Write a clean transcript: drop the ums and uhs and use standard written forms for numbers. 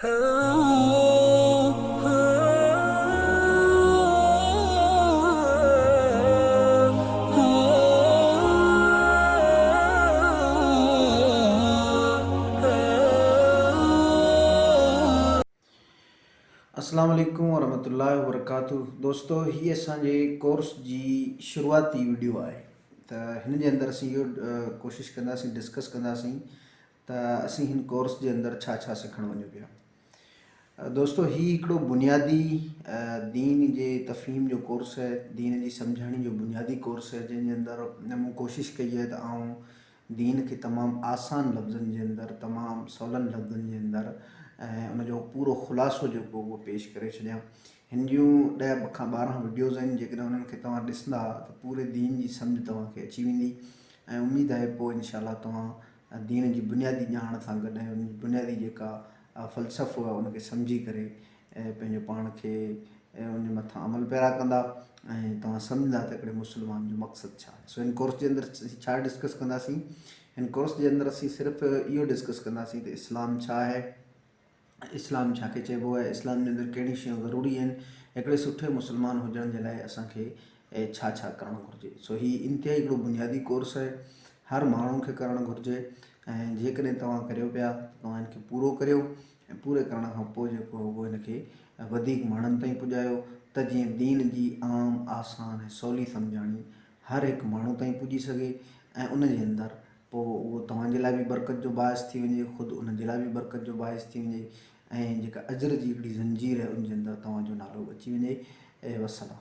अस्सलाम वालेकुम वरहमतुल्लाहि वबरकातुहू। दोस्तों, ही असांजे कोर्स जी शुरुआती वीडियो आहे त हिन जे अंदरि असीं इहो कोशिशि कंदासीं, डिस्कस कंदासीं त असीं हिन कोर्स जे अंदरि छा छा सिखणु वञूं पिया। दोस्तों, ही हिकिड़ो बुनियादी दीन जे तफ़हीम जो कोर्स आहे, दीन जी सम्झाणी जो बुनियादी कोर्स आहे, जंहिंजे अंदरि मूं कोशिशि कई आहे त आउं दीन खे तमामु आसान लफ़्ज़नि जे अंदरि, तमामु सवलनि लफ़्ज़नि जे अंदरि ऐं उनजो पूरो ख़ुलासो जेको उहो पेश करे छॾियां। हिन जूं 10 खां 12 वीडियोज़ आहिनि, जेकॾहिं उन्हनि खे तव्हां ॾिसंदा त पूरे दीन जी सम्झ तव्हांखे अची वेंदी ऐं उमेदु आहे पोइ इंशाअल्लाह तव्हां दीन जी बुनियादी ॼाण सां गॾु ऐं उन बुनियादी जेका फ़लसफ़ो आहे उनखे सम्झी करे ऐं पंहिंजो पाण खे उन मथां अमल पैरा कंदा ऐं तव्हां सम्झंदा त हिकिड़े मुस्लमान जो मक़सदु छा आहे। सो हिन कोर्स जे अंदरि छा डिस्कस कंदासीं? हिन कोर्स जे अंदरि असीं सिर्फ़ु इहो डिस्कस कंदासीं त इस्लाम छा आहे, इस्लाम छा खे चइबो आहे, इस्लाम जे अंदरि कहिड़ियूं शयूं ज़रूरी आहिनि, हिकिड़े सुठे मुस्लमान हुजण जे लाइ असांखे छा छा करणु घुरिजे। सो ही इंतिहाई हिकिड़ो बुनियादी कोर्स आहे, हर माण्हू खे करणु घुरिजे ऐं जेकॾहिं तव्हां करियो पिया तव्हां हिनखे पूरो करियो ऐं पूरे करण खां पोइ जेको उहो हिनखे वधीक माण्हुनि ताईं पुॼायो त जीअं दीन जी आम आसान ऐं सवली सम्झाणी हर हिकु माण्हू ताईं पुॼी सघे ऐं उन जे अंदरि पोइ उहो तव्हांजे लाइ बि बरकत जो बाहिस थी वञे, ख़ुदि उन जे लाइ बि बरकत जो बाहिस थी वञे ऐं जेका अजर जी हिकिड़ी ज़ंजीर आहे उन जे अंदरि तव्हांजो नालो अची वञे। ऐं वसलाम।